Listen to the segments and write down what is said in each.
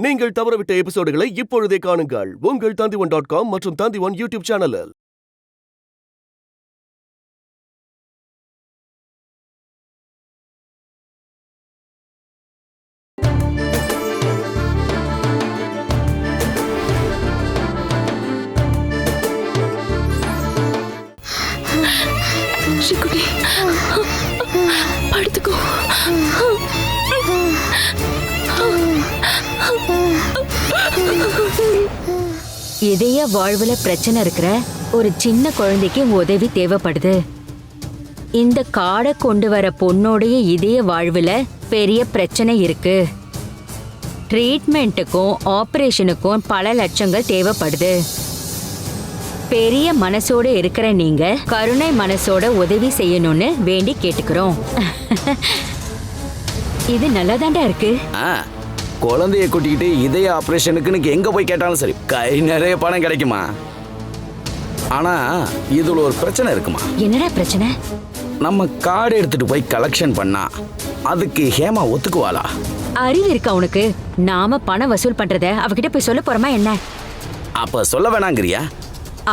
நீங்கள் தவறவிட்ட எபிசோடுகளை இப்பொழுதே காணுங்கள் உங்கள் Tandivan.com மற்றும் Tandivan யூடியூப் சேனலில். ஸ்ரீகுட்டி, படுத்துக்கோ. இதய வாழ்வுல பிரச்சனை இருக்கிற ஒரு சின்ன குழந்தைக்கு உதவி தேவைப்படுது. இந்த கார்டை கொண்டு வர பொண்ணோடைய இதய வாழ்வுல பெரிய பிரச்சனை இருக்கு. ட்ரீட்மெண்ட்டுக்கும் ஆபரேஷனுக்கும் பல லட்சங்கள் தேவைப்படுது. பெரிய மனசோட இருக்கிற நீங்க கருணை மனசோட உதவி செய்யணும்னு வேண்டி கேட்டுக்கிறோம். இது நல்லாதாண்டா இருக்கு. குழந்தைய கூட்டிக்கிட்டு இதய ஆபரேஷனுக்கு எங்க போய் கேட்டாலும் சரி, கை நிறைய பணம் கிடைக்குமா? ஆனா இதுல ஒரு பிரச்சனை இருக்குமா? என்னடா பிரச்சனை? நம்ம கார்டு எடுத்துட்டு போய் கலெக்ஷன் பண்ணா அதுக்கு ஹேமா ஒத்துக்குவாளா? அறிவு இருக்கா உனக்கு? நாம பணம் வசூல் பண்றத அவகிட்ட போய் சொல்ல போறோமா என்ன? அப்ப சொல்ல வேணாங்கிறியா?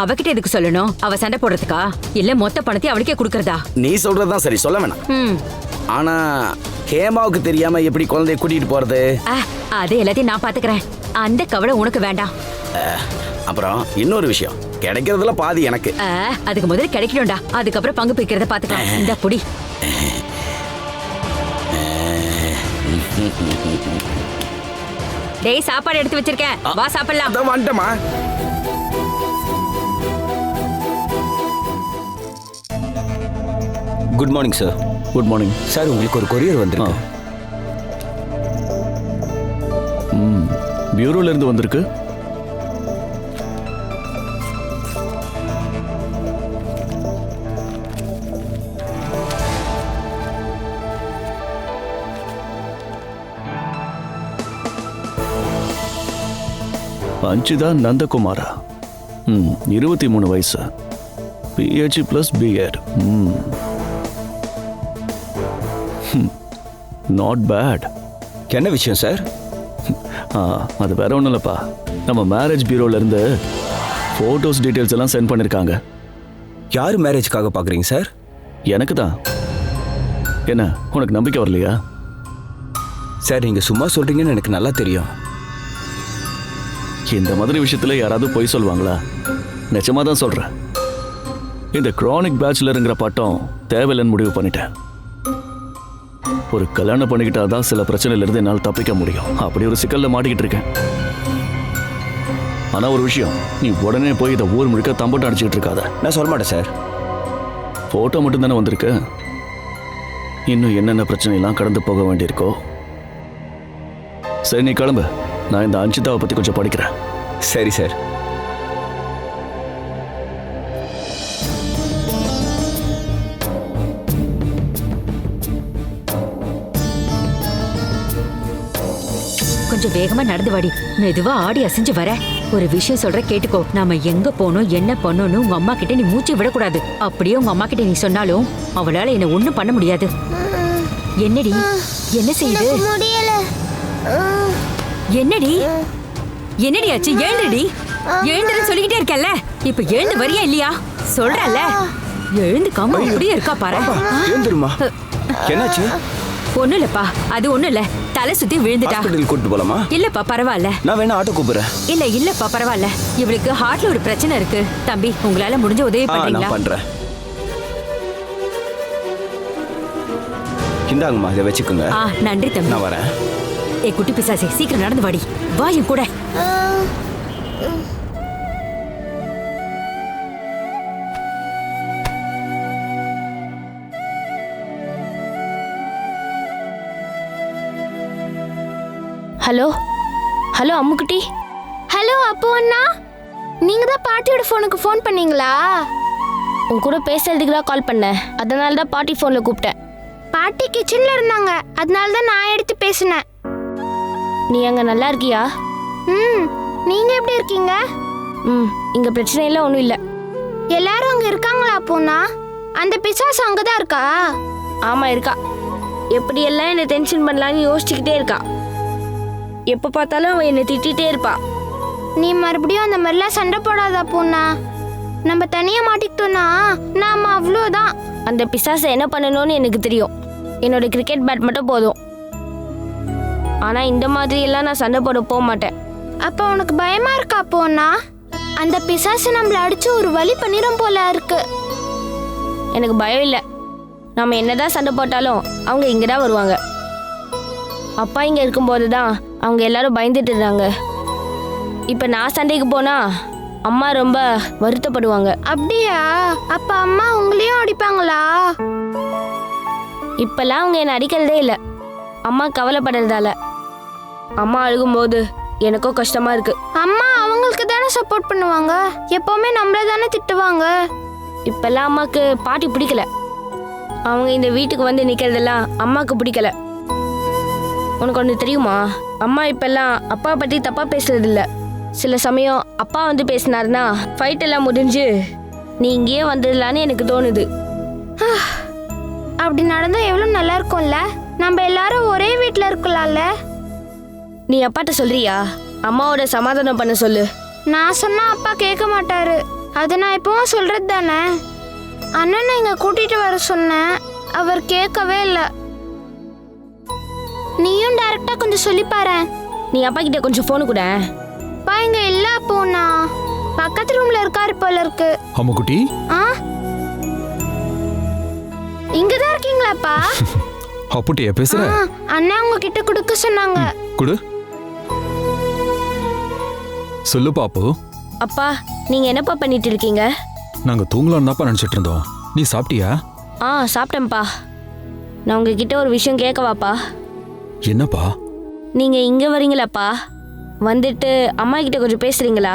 அவகிட்ட எதுக்கு சொல்லணும்? அவ சண்டை போடுறதுக்கா இல்ல மொத்த பணத்தையும் அவளுக்கே கொடுக்கறதா? நீ சொல்றதுதான் சரி, சொல்ல வேணாம். ஆனா ஹேமாவுக்கு தெரியாம எப்படி குழந்தைய கூட்டிட்டு போறது? அது எல்லாத்தையும் நான் பாத்துக்கிறேன். அந்த கவலை உனக்கு வேண்டாம். அப்புறம் இன்னொரு விஷயம், கிடைக்கிறதுல பாதி எனக்கு. அதுக்கு முதல்ல கிடைக்கணும்டா, அதுக்கப்புறம் பங்கு பிரிக்கிறத பாத்துக்கலாம். இந்த புடி. டேய், சாப்பாடு எடுத்து வச்சிருக்கேன், வா சாப்பிடலாம். வந்துட்டமா. Good morning sir. Good morning sir, உங்களுக்கு ஒரு கொரியர் வந்திருக்கு. பியூரோல இருந்து வந்திருக்கு. அஞ்சிதா நந்தகுமாரா, 23 வயசு, PhD + B.Ed. Not bad. என்ன விஷயம் சார்? அது வேற ஒன்றும் இல்லைப்பா. நம்ம மேரேஜ் பியூரோலேருந்து ஃபோட்டோஸ் டீட்டெயில்ஸ் எல்லாம் சென்ட் பண்ணியிருக்காங்க. யார் மேரேஜ்க்காக பார்க்குறீங்க சார்? எனக்கு தான். என்ன, உனக்கு நம்பிக்கை வரலையா? சார், நீங்கள் சும்மா சொல்கிறீங்கன்னு எனக்கு நல்லா தெரியும். இந்த மாதிரி விஷயத்தில் யாராவது பொய் சொல்லுவாங்களா? நிஜமாக தான் சொல்கிறேன். இந்த க்ரானிக் பேச்சுலருங்கிற பட்டம் தேவையில்லைன்னு முடிவு பண்ணிட்டேன். ஒரு கல்யாணம் பண்ணிக்கிட்டா தான் சில பிரச்சனையிலிருந்து என்னால் தப்பிக்க முடியும். அப்படி ஒரு சிக்கலில் மாட்டிக்கிட்டு இருக்கேன். ஆனால் ஒரு விஷயம், நீ உடனே போய் இதை ஊர் முழுக்க தம்பட்டம் அடிச்சுக்கிட்டு இருக்காத. நான் சொல்ல மாட்டேன் சார். ஃபோட்டோ மட்டும் தானே வந்திருக்கு. இன்னும் என்னென்ன பிரச்சனைலாம் கடந்து போக வேண்டியிருக்கோ. சரி, நீ கிளம்பு. நான் இந்த அஞ்சிதாவை பற்றி கொஞ்சம் படிக்கிறேன். சரி சார். கொஞ்சம் வேகமா நடந்து வாடி. மெதுவா ஆடி அசைஞ்சு வர. ஒரு விஷயம் சொல்ற, கேட்டுக்கோ. நாம எங்க போனோம், என்ன பண்ணணும் உங்க அம்மா கிட்ட நீ மூச்சு விடக்கூடாது. அப்படியே உங்க அம்மா கிட்ட நீ சொன்னாலும் அவளால என்ன ஒண்ணும் பண்ண முடியாது. என்னடி, என்ன செய்யுது? என்னடி என்னடி ஆச்சு? எழுந்துடி. எழுந்துன்னு சொல்லிக்கிட்டே இருக்கல, இப்ப எழுந்து வரியா இல்லையா? சொல்றல, எழுந்துக்காம அப்படியே இருக்கா பாரு. எழுந்துருமா. என்னாச்சு? ஒண்ணும் இல்லப்பா, அது ஒண்ணும் இல்ல. தலை சுத்தி விழுந்துட்டா. ஹாஸ்பிடல் கூட்டிட்டு போலாமா? இல்லப்பா, பரவாயில்ல. நான் வேணா ஆட்டோ கூப்பிடுறேன். இல்லப்பா, பரவாயில்ல. இவளுக்கு ஹார்ட்ல ஒரு பிரச்சனை இருக்கு. தம்பி, உங்களால முடிஞ்ச உதவி பண்றீங்களா? நான் பண்றேன். இந்தாங்கம்மா, இதை வச்சுக்கோங்க. நன்றி தம்பி. நான் வரேன். ஏய் குட்டி பிசாசே, சீக்கிரம் நடந்து வாடி. வா என் கூட. Hello hello அம்முக்குட்டி. ஹலோ அப்போ அண்ணா, நீங்க தான் பாட்டியோட ஃபோனுக்கு ஃபோன் பண்ணீங்களா? உன் கூட பேசுறதுக்கு தான் கால் பண்ணேன். அதனால தான் பாட்டி ஃபோனில் கூப்பிட்டேன். பாட்டி கிச்சன்ல இருந்தாங்க, அதனால தான் நான் எடுத்து பேசினேன். நீ அங்கே நல்லா இருக்கியா? நீங்க எப்படி இருக்கீங்க? இங்க பிரச்சனை எல்லாம் ஒன்றும் இல்லை. எல்லாரும் அங்கே இருக்காங்களா அப்போனா? அந்த பிசாசு அங்கே தான் இருக்கா? ஆமாம் இருக்கா. எப்படியெல்லாம் என்னை டென்ஷன் பண்ணலான்னு யோசிச்சுக்கிட்டே இருக்கா. எப்போ பார்த்தாலும் அவன் என்னை திட்டிகிட்டே இருப்பா. நீ மறுபடியும் அந்த மாதிரிலாம் சண்டை போடாத பூனா. நம்ம தனியாக மாட்டிக்கிட்டோன்னா நாம அவ்வளோதான். அந்த பிசாசை என்ன பண்ணணும்னு எனக்கு தெரியும். என்னோட கிரிக்கெட் பேட் மட்டும் போதும். ஆனால் இந்த மாதிரி எல்லாம் நான் சண்டை போட போக மாட்டேன். அப்போ உனக்கு பயமா இருக்கா பூனா? அந்த பிசாசு நம்மளை அடிச்சு ஒரு வழி பண்ணிடும் போல இருக்கு. எனக்கு பயம் இல்லை. நம்ம என்னதான் சண்டை போட்டாலும் அவங்க இங்கே தான் வருவாங்க. அப்பா இங்கே இருக்கும்போது தான் அவங்க எல்லாரும் பயந்துட்டு இருந்தாங்க. இப்போ நான் சண்டைக்கு போனா அம்மா ரொம்ப வருத்தப்படுவாங்க. அப்படியா? அப்ப அம்மா உங்களையும் அடிப்பாங்களா? இப்பெல்லாம் அவங்க என்னை அடிக்கிறதே இல்லை. அம்மா கவலைப்படுறதால. அம்மா அழுகும்போது எனக்கும் கஷ்டமா இருக்கு. அம்மா அவங்களுக்கு தானே சப்போர்ட் பண்ணுவாங்க. எப்பவுமே நம்மள தானே திட்டுவாங்க. இப்பெல்லாம் அம்மாக்கு பாட்டி பிடிக்கல. அவங்க இந்த வீட்டுக்கு வந்து நிக்கிறதெல்லாம் அம்மாக்கு பிடிக்கல. உனக்கு ஒன்று தெரியுமா? அம்மா இப்பெல்லாம் அப்பா பற்றி தப்பா பேசுறது இல்ல. சில சமயம் அப்பா வந்து பேசினாருன்னா ஃபைட் எல்லாம் முடிஞ்சு நீ இங்கேயே வந்துடலான்னு எனக்கு தோணுது. அப்படி நடந்தா எவ்வளோ நல்லா இருக்கும்ல. நம்ம எல்லாரும் ஒரே வீட்டில் இருக்கலாம்ல. நீ அப்பாட்ட சொல்றியா? அம்மாவோட சமாதானம் பண்ண சொல்லு. நான் சொன்னா அப்பா கேட்க மாட்டாரு. அது நான் இப்பவும் சொல்றது தானே. அண்ணனை இங்க கூட்டிட்டு வர சொன்னேன். அவர் கேட்கவே இல்லை. நீயும் டைரக்டா கொஞ்சம் சொல்லி பாரு. நீ அப்பா கிட்ட கொஞ்சம் போன் கூட. அப்பா இங்க இல்ல போனா. பக்கத்து ரூம்ல இருக்காரு போல இருக்கு. அம்முக்குட்டி, இங்கதான் இருக்கீங்களாப்பா? அப்புட்டியா பேசுற? அண்ணா உங்ககிட்ட கொடுக்க சொன்னாங்க. குடு. சொல்லு பாப்பு. அப்பா நீங்க என்னப்பா பண்ணிட்டு இருக்கீங்க? நாங்க தூங்கலாம்னு தான்ப்பா நினைச்சிட்டு இருந்தோம். நீ சாப்பிட்டியா? சாப்பிட்டேன்ப்பா. நான் உங்ககிட்ட ஒரு விஷயம் கேட்கவாப்பா? என்னப்பா? நீங்க இங்க வரீங்களாப்பா? வந்துட்டு அம்மா கிட்ட கொஞ்சம் பேசுறீங்களா?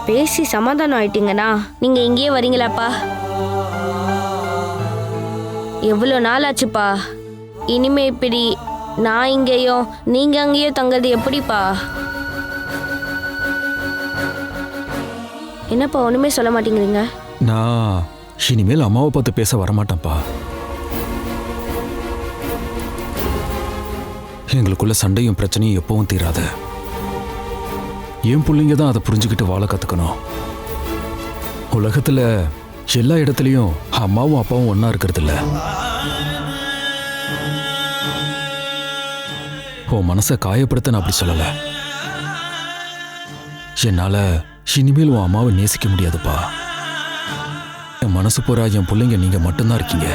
பேசி சமாதானம் ஆயிட்டீங்கன்னா நீங்க இங்கேயே வரீங்களாப்பா? எவ்வளோ நாள் ஆச்சுப்பா. இனிமே இப்படி நான் இங்கேயும் நீங்க அங்கேயும் தங்கிறது எப்படிப்பா? என்னப்பா ஒண்ணுமே சொல்ல மாட்டேங்கிறீங்க? நான் இனிமேல் அம்மாவை பார்த்து பேச வரமாட்டேன்ப்பா. எங்களுக்குள்ள சண்டையும் பிரச்சனையும் எப்பவும் தீராத. என் பிள்ளைங்க தான் அதை புரிஞ்சுக்கிட்டு வாழ கத்துக்கணும். உலகத்துல எல்லா இடத்துலயும் அம்மாவும் அப்பாவும் ஒன்னா இருக்கிறது இல்ல. உன் மனசை காயப்படுத்த நான் அப்படி சொல்லல. என்னால இனிமேல் உன் அம்மாவை நேசிக்க முடியாதுப்பா. என் மனசு பூரா என் பிள்ளைங்க நீங்க மட்டும்தான் இருக்கீங்க.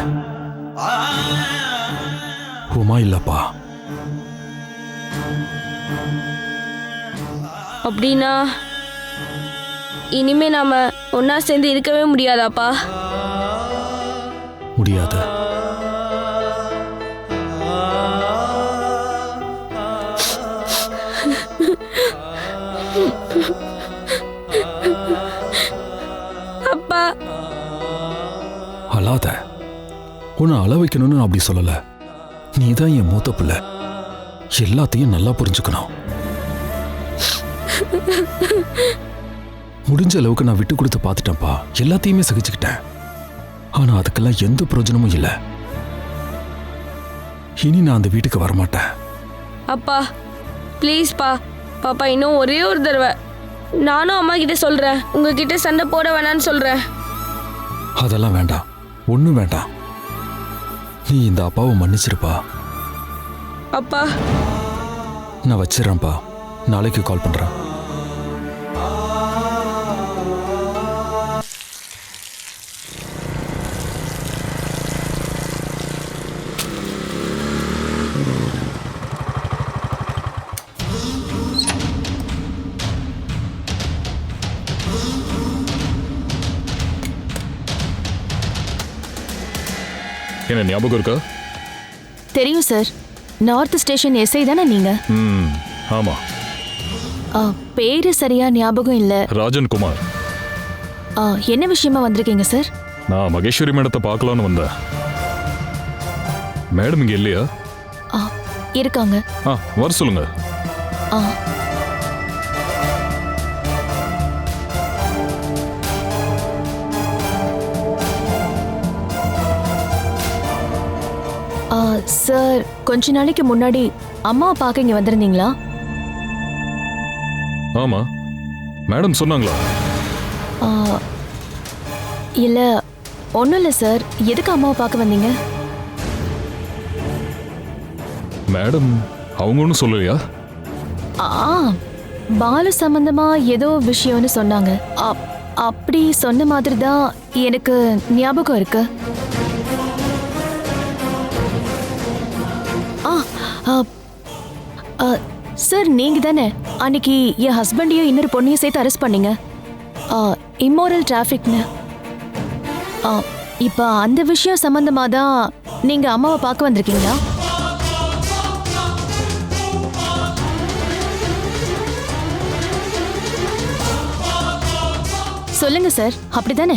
உமா இல்லப்பா. அப்படின்னா இனிமே நாம ஒன்னா சேர்ந்து இருக்கவே முடியாதாப்பா? முடியாது. அப்பா அழாத. உன்னை அழ வைக்கணும்னு நான் அப்படி சொல்லல. நீதான் என் மூத்த பிள்ளை. எல்லாத்தையும் நல்லா புரிஞ்சுக்கணும். முடிஞ்ச அளவுக்கு நான் விட்டு கொடுத்து பார்த்துட்டேன்ப்பா. எல்லாத்தையுமே சகிச்சுக்கிட்டேன். ஆனா அதுக்கெல்லாம் எந்த பிரயோஜனமும் இல்லை. இனி நான் அந்த வீட்டுக்கு வரமாட்டேன். அப்பா ப்ளீஸ்ப்பா. பாப்பா இன்னும் ஒரே ஒரு தடவை நானும் அம்மா கிட்ட சொல்றேன். உங்ககிட்ட சண்டை போட வேணான்னு சொல்றேன். அதெல்லாம் வேண்டாம். ஒண்ணும் வேண்டாம். நீ இந்த அப்பாவை மன்னிச்சிருப்பா. அப்பா நான் வச்சிடறேன்ப்பா. நாளைக்கு கால் பண்றேன். என்ன ஞாபகம் இருக்கா? தெரியும் சார். நார்த் ஸ்டேஷன் எஸ்ஐ தானே நீங்க? ஆமா. பேரு சரியா ஞாபகம் இல்ல. ராஜன் குமார். என்ன விஷயமா வந்திருக்கீங்க சார்? நான் மகேஸ்வரி மேடத்தை பார்க்கலான்னு வந்தேன். மேடம் இங்க இல்லையா? இருக்காங்க. வர சொல்லுங்க. சார் கொஞ்ச நாளைக்கு முன்னாடி அம்மாவை பார்க்க இங்க வந்திருந்தீங்களா? ஆமா, மேடம் சொன்னாங்களா? ஆ, இல்ல ஒன்றும் இல்லை சார். எதுக்கு அம்மாவை பார்க்க வந்தீங்க? மேடம் அவங்க ஒன்றும் சொல்லலையா? ஆ, பாலு சம்பந்தமா ஏதோ விஷயம்னு சொன்னாங்க. அப்படி சொன்ன மாதிரி தான் எனக்கு ஞாபகம் இருக்கு. ஆ, ஆ, ஆ, சார் நீங்க தானே அன்னைக்கு என் ஹஸ்பண்டையும் இன்னொரு பொண்ணையும் சேர்த்து அரெஸ்ட் பண்ணீங்க, இம்மோரல் டிராஃபிக்னு. இப்போ அந்த விஷயம் சம்பந்தமா தான் நீங்க அம்மாவை பார்க்க வந்திருக்கீங்களா? சொல்லுங்க சார், அப்படிதானே?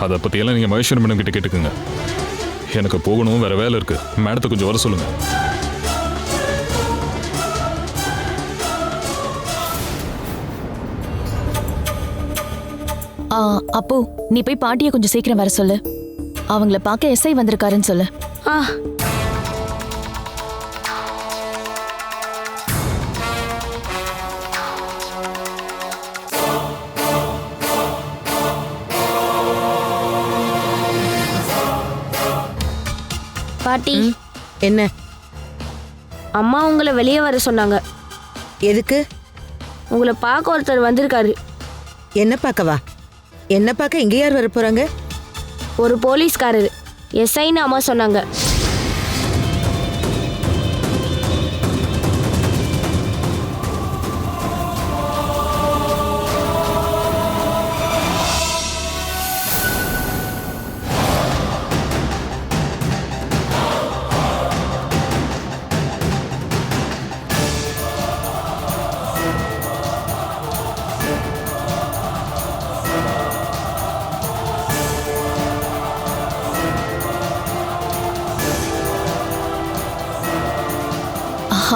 அதை பற்றியெல்லாம் நீங்கள் மகேஸ்வரி மேடம் கிட்ட கேட்டுக்குங்க. எனக்கு போகணும், வேற வேலை இருக்கு. மேடத்தை கொஞ்சம் வர சொல்லுங்க. அப்போ நீ போய் பாட்டியை கொஞ்சம் சீக்கிரம் வர சொல்லு. அவங்கள பார்க்க எஸ்ஐ வந்திருக்காருன்னு சொல்லு. ஆ பாட்டி, என்ன? அம்மா உங்களை வெளியே வர சொன்னாங்க. எதுக்கு? உங்களை பார்க்க ஒருத்தர் வந்திருக்காரு. என்ன பார்க்கவா? என்ன பார்க்க இங்க யார் வர போறாங்க? ஒரு போலீஸ்காரர், எஸ்ஐன்னு அம்மா சொன்னாங்க.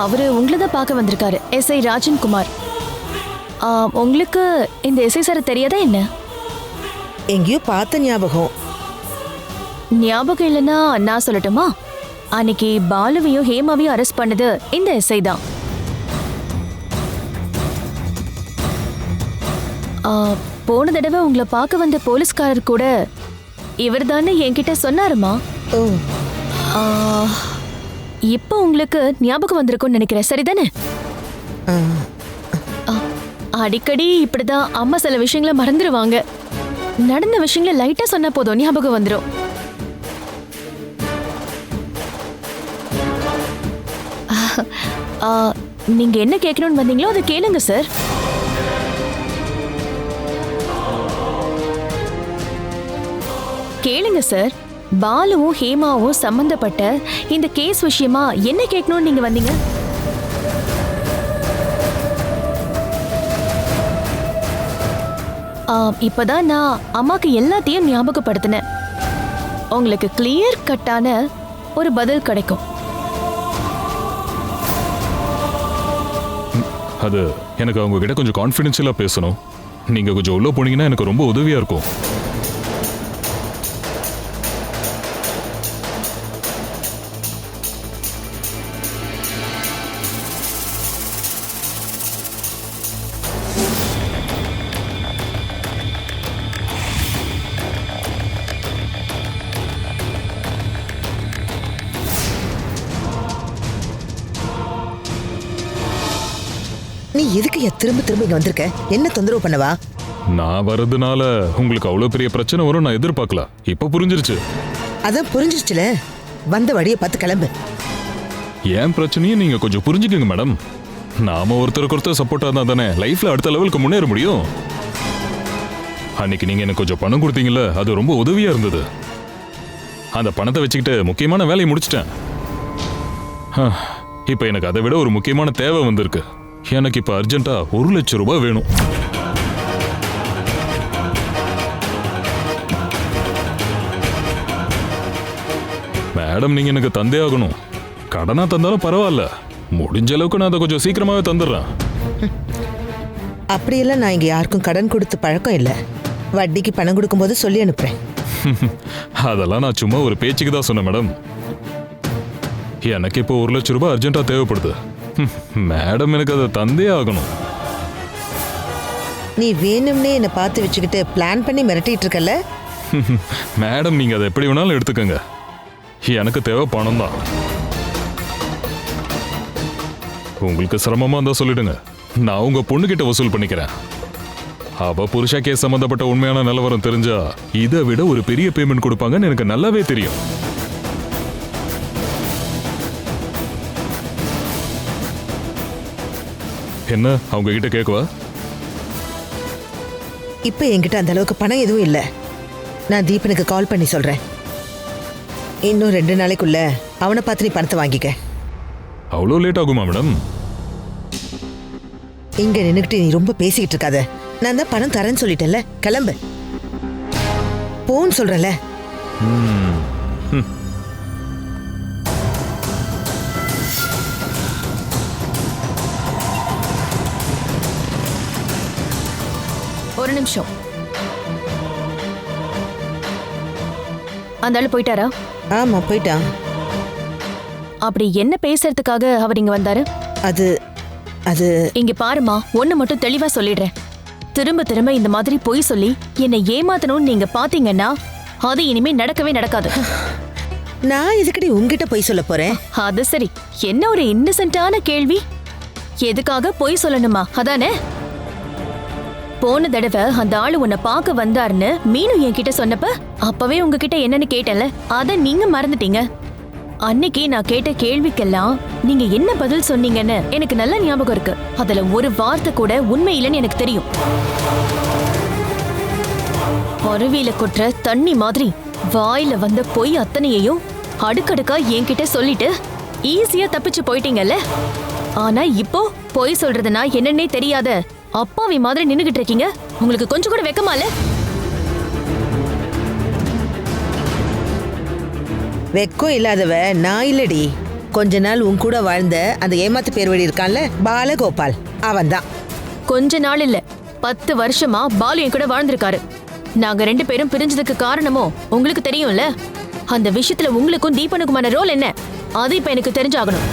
அவரு உங்களை தான் பார்க்க வந்திருக்காரு, எஸ்ஐ ராஜன் குமார். உங்களுக்கு இந்த எஸ்ஐ சார் தெரியாதா என்ன? எங்கேயோ பார்த்த ஞாபகம். ஞாபகம் இல்லைன்னா நான் சொல்லட்டுமா? அன்னைக்கு பாலுவையும் ஹேமாவையும் அரெஸ்ட் பண்ணது இந்த எஸ்ஐ தான். போன தடவை உங்களை பார்க்க வந்த போலீஸ்காரர் கூட இவர் தானே என்கிட்ட சொன்னாருமா. ஓ, இப்போ உங்களுக்கு ஞாபகம் வந்திருக்கும்னு நினைக்கிறேன், சரிதானே? அடிக்கடி இப்படிதான் அம்மா சில விஷயங்களை மறந்துடுவாங்க. நடந்த விஷயங்களை லைட்டா சொன்னா போதும் ஞாபகம் வந்துடும். நீங்க என்ன கேட்கணும்னு வந்தீங்களோ அதை கேளுங்க சார். கேளுங்க சார். பாலுவும் ஹேமாவும் சம்பந்தப்பட்ட இந்த கேஸ் விஷயமா என்ன கேட்கணும்னு நீங்க வந்தீங்க? இப்பதான் நான் அம்மாக்கு எல்லாத்தையும் ஞாபகப்படுத்தினேன். உங்களுக்கு கிளியர் கட்டான ஒரு பதில் கிடைக்கும். அது எனக்கு அவங்க கிட்ட கொஞ்சம் கான்ஃபிடென்ஷியலாக பேசணும். நீங்க கொஞ்சம் உள்ள போனீங்கன்னா எனக்கு ரொம்ப உதவியா இருக்கும். நீ எதுக்கு திரும்ப திரும்ப இங்க வந்திருக்க? என்ன தொந்தரவு பண்ணவா? நான் வர்றதுனால உங்களுக்கு அவ்வளோ பெரிய பிரச்சனை வரும் நான் எதிர்பார்க்கல. இப்போ புரிஞ்சிருச்சு. அதான் புரிஞ்சிருச்சுல, வந்த வழியை பார்த்து கிளம்பு. ஏன் பிரச்சனையும் நீங்க கொஞ்சம் புரிஞ்சுக்கங்க மேடம். நாம ஒருத்தருக்கு ஒருத்தர் சப்போர்ட்டா இருந்தா தானே லைஃப்ல அடுத்த லெவலுக்கு முன்னேற முடியும். அன்னைக்கு நீங்க எனக்கு கொஞ்சம் பணம் கொடுத்தீங்கல்ல, அது ரொம்ப உதவியா இருந்தது. அந்த பணத்தை வச்சுக்கிட்டு முக்கியமான வேலையை முடிச்சிட்டேன். இப்போ எனக்கு அதை விட ஒரு முக்கியமான தேவை வந்திருக்கு. எனக்கு இப்போ அர்ஜென்ட்டா 1 லட்சம் ரூபாய் வேணும். மேடம் நீங்க எனக்கு தந்தே ஆகணும். கடனா தந்தாலும் பரவாயில்ல, முடிஞ்ச அளவுக்கு நான் அதை கொஞ்சம் சீக்கிரமாவே தந்துடுறேன். அப்படியெல்லாம் நான் இங்க யாருக்கும் கடன் கொடுத்து பழக்கம் இல்லை. வட்டிக்கு பணம் கொடுக்கும்போது சொல்லி அனுப்புறேன். அதெல்லாம் நான் சும்மா ஒரு பேச்சுக்கு தான் சொன்னேன் மேடம். எனக்கு இப்போ 1 லட்சம் ரூபாய் அர்ஜென்ட்டா தேவைப்படுது. மேடம் எனக்கு அதை தந்தே ஆகணும். நீ வேணும்னே என்னை பார்த்து வச்சுக்கிட்டு பிளான் பண்ணி மிரட்டிட்டு இருக்கல. மேடம் நீங்க அதை எப்படி வேணாலும் எடுத்துக்கங்க. எனக்கு தேவை பணம் தான். உங்களுக்கு சிரமமா இருந்தா சொல்லிடுங்க, நான் உங்க பொண்ணுகிட்ட வசூல் பண்ணிக்கிறேன். அவ புருஷா கேஸ் சம்பந்தப்பட்ட உண்மையான நிலவரம் தெரிஞ்சா இதை விட ஒரு பெரிய பேமெண்ட் கொடுப்பாங்கன்னு எனக்கு நல்லாவே தெரியும். என்ன அவங்க கிட்ட கேட்கவா? இப்போ என்கிட்ட அந்த அளவுக்கு பணம் எதுவும் இல்லை. நான் தீபனுக்கு கால் பண்ணி சொல்றேன். இன்னும் 2 நாளைக்குள்ள அவனை பார்த்து நீ பணத்தை வாங்கிக்க. அவ்வளோ லேட் ஆகுமா மேடம்? இங்க நின்னுக்கிட்டு நீ ரொம்ப பேசிக்கிட்டு இருக்காத. நான் தான் பணம் தரேன்னு சொல்லிட்டேன்ல, கிளம்பு போன்னு சொல்றல. ஒரு நிமிஷம். அந்த ஆளு போயிட்டாரா? ஆமா போயிட்டான். அப்படி என்ன பேசுறதுக்காக அவர் இங்க வந்தாரு? அது அது இங்க பாருமா, ஒண்ணு மட்டும் தெளிவா சொல்லிடுறேன். திரும்ப திரும்ப இந்த மாதிரி பொய் சொல்லி என்னை ஏமாத்தணும்னு நீங்க பாத்தீங்கன்னா அது இனிமே நடக்கவே நடக்காது. நான் எதுக்கடி உங்ககிட்ட போய் சொல்ல போறேன்? அது சரி, என்ன ஒரு இன்னசென்ட்டான கேள்வி. எதுக்காக பொய் சொல்லணுமா? அதானே. போன தடவை அந்த ஆளு உன்னை பார்க்க வந்தாருன்னு மீனு என்கிட்ட சொன்னப்ப அப்பவே உங்ககிட்ட என்னன்னு கேட்டல, அத நீங்க மறந்துட்டீங்க. அன்னைக்கு நான் கேட்ட கேள்விக்கெல்லாம் நீங்க என்ன பதில் சொன்னீங்கன்னு எனக்கு நல்ல ஞாபகம் இருக்கு. அதுல ஒரு வார்த்தை கூட உண்மை இல்லைன்னு எனக்கு தெரியும். அருவியில கொட்டுற தண்ணி மாதிரி வாயில வந்த பொய் அத்தனையையும் அடுக்கடுக்கா என்கிட்ட சொல்லிட்டு ஈஸியா தப்பிச்சு போயிட்டீங்கல்ல. ஆனா இப்போ பொய் சொல்றதுனா என்னன்னே தெரியாத அப்பாவி மாதிரி நின்னுகிட்டு இருக்கீங்க. உங்களுக்கு கொஞ்சம் கூட வெக்கமா இல்ல? வெக்கம் இல்லாதவ நான் இல்லடி. கொஞ்ச நாள் உன் கூட வாழ்ந்த அந்த ஏமாத்து பேர் வழி இருக்கான்ல, பாலகோபால், அவன் தான். கொஞ்ச நாள் இல்ல, 10 வருஷமா பாலு என் கூட வாழ்ந்திருக்காரு. நாங்க 2 பேரும் பிரிஞ்சதுக்கு காரணமோ உங்களுக்கு தெரியும்ல. அந்த விஷயத்துல உங்களுக்கும் தீபனுக்குமான ரோல் என்ன, அது இப்ப எனக்கு தெரிஞ்சாகணும்.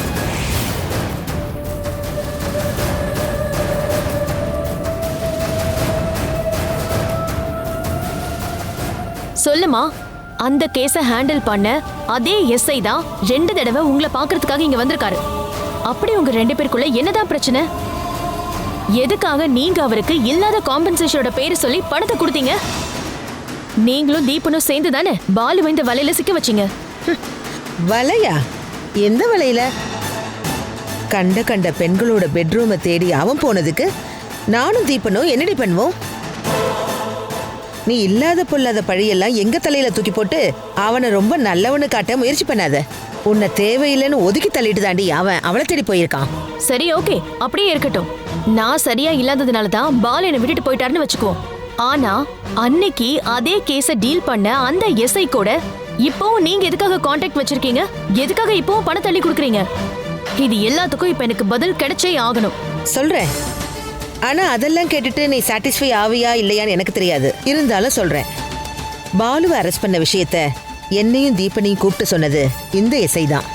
சொல்லுமா, அந்த கேஸ ஹேண்டில் பண்ண அதே எஸ்ஐ தான் 2 தடவை உங்களை பாக்குறதுக்காக இங்க வந்திருக்காரு. அப்படி உங்க 2 பேருக்குள்ள என்னதான் பிரச்சனை? எதுக்காக நீங்க அவருக்கு இல்லாத காம்பன்சேஷனோட பேரு சொல்லி பணத்தை கொடுத்தீங்க? நீங்களும் தீபனும் சேர்ந்து தானே பாலு இந்த வலையில சிக்க வச்சீங்க. வலையா? எந்த வலையில? கண்ட கண்ட பெண்களோட பெட்ரூமை தேடி அவன் போனதுக்கு நானும் தீபனும் என்னடி பண்ணுவோம்? நீ இல்லாத பொல்லாத பழியெல்லாம் எங்க தலையில தூக்கி போட்டு அவனை ரொம்ப நல்லவனு காட்ட முயற்சி பண்ணாத. உன்னை தேவையில்லைன்னு ஒதுக்கி தள்ளிட்டு தாண்டி அவளை தேடி போயிருக்கான். சரி, ஓகே, அப்படியே இருக்கட்டும். நான் சரியா இல்லாததுனால தான் பாலு என்னை விட்டுட்டு போயிட்டாருன்னு வச்சுக்குவோம். ஆனா அன்னைக்கு அதே கேஸ டீல் பண்ண அந்த எஸ்ஐ கூட இப்போவும் நீங்க எதுக்காக கான்டாக்ட் வச்சிருக்கீங்க? எதுக்காக இப்போவும் பணம் தள்ளி கொடுக்குறீங்க? இது எல்லாத்துக்கும் இப்ப எனக்கு பதில் கிடைச்சே ஆகணும். சொல்றேன். ஆனா அதெல்லாம் கேட்டுட்டு நீ சாட்டிஸ்ஃபை ஆவியா இல்லையான்னு எனக்கு தெரியாது. இருந்தாலும் சொல்றேன். பாலுவை அரெஸ்ட் பண்ண விஷயத்த என்னையும் தீபனையும் கூப்பிட்டு சொன்னது இந்த எஸ்ஐ தான்.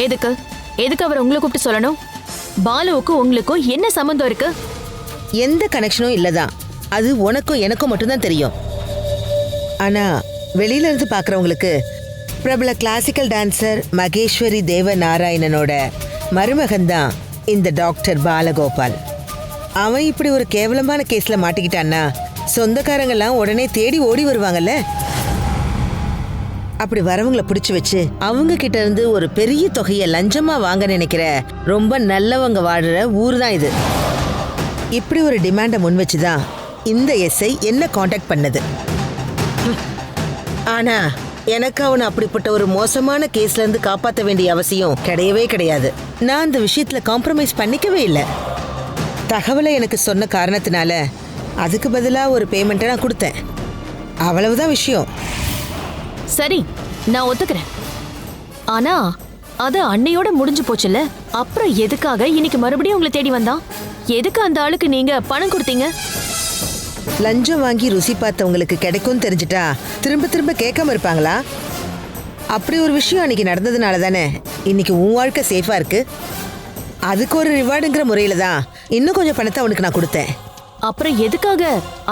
எதுக்கு அவர் உங்களை கூப்பிட்டு சொல்லணும்? பாலுவுக்கும் உங்களுக்கும் என்ன சம்பந்தம் இருக்கு? எந்த கனெக்ஷனும் இல்லதான். அது உனக்கும் எனக்கும் மட்டும்தான் தெரியும். ஆனா வெளியில இருந்து பாக்குறவங்களுக்கு பிரபல கிளாசிக்கல் டான்சர் மகேஸ்வரி தேவநாராயணனோட மருமகன் தான் இந்த டாக்டர் பாலகோபால். அவன் இப்படி ஒரு கேவலமான கேஸ்ல மாட்டிக்கிட்டான்னா சொந்தக்காரங்கெல்லாம் உடனே தேடி ஓடி வருவாங்கல்ல. அப்படி வரவங்களை பிடிச்சு வச்சு அவங்க கிட்ட இருந்து ஒரு பெரிய தொகையை லஞ்சமா வாங்க நினைக்கிற ரொம்ப நல்லவங்க வாடுற ஊர் தான் இது. இப்படி ஒரு டிமாண்டை முன் வச்சுதான் இந்த எஸ்ஐ என்ன காண்டாக்ட் பண்ணது. ஆனா எனக்கு அவனை அப்படிப்பட்ட ஒரு மோசமான கேஸ்ல இருந்து காப்பாற்ற வேண்டிய அவசியம் கிடையவே கிடையாது. நான் அந்த விஷயத்துல காம்ப்ரமைஸ் பண்ணிக்கவே இல்லை. தகவலை எனக்கு சொன்ன காரணத்தினால அதுக்கு பதிலாக ஒரு பேமெண்ட்டை நான் கொடுத்தேன். அவ்வளவுதான் விஷயம். சரி, நான் ஒத்துக்கிறேன். ஆனா அது அன்னையோட முடிஞ்சு போச்சுல்ல. அப்புறம் எதுக்காக இன்னைக்கு மறுபடியும் உங்களை தேடி வந்தான்? எதுக்கு அந்த ஆளுக்கு நீங்க பணம் கொடுத்தீங்க? லஞ்சம் வாங்கி ருசி பார்த்தவங்களுக்கு கிடைக்கும் தெரிஞ்சிட்டா திரும்ப திரும்ப கேட்காம இருப்பாங்களா? அப்படி ஒரு விஷயம் அன்னைக்கு நடந்ததுனால தானே இன்னைக்கு உன் வாழ்க்கை சேஃபா இருக்கு. அதுக்கு ஒரு ரிவார்டுங்கிற முறையில தான் இன்னும் கொஞ்சம் பணத்தை அவனுக்கு நான் கொடுத்தேன். அப்புறம் எதுக்காக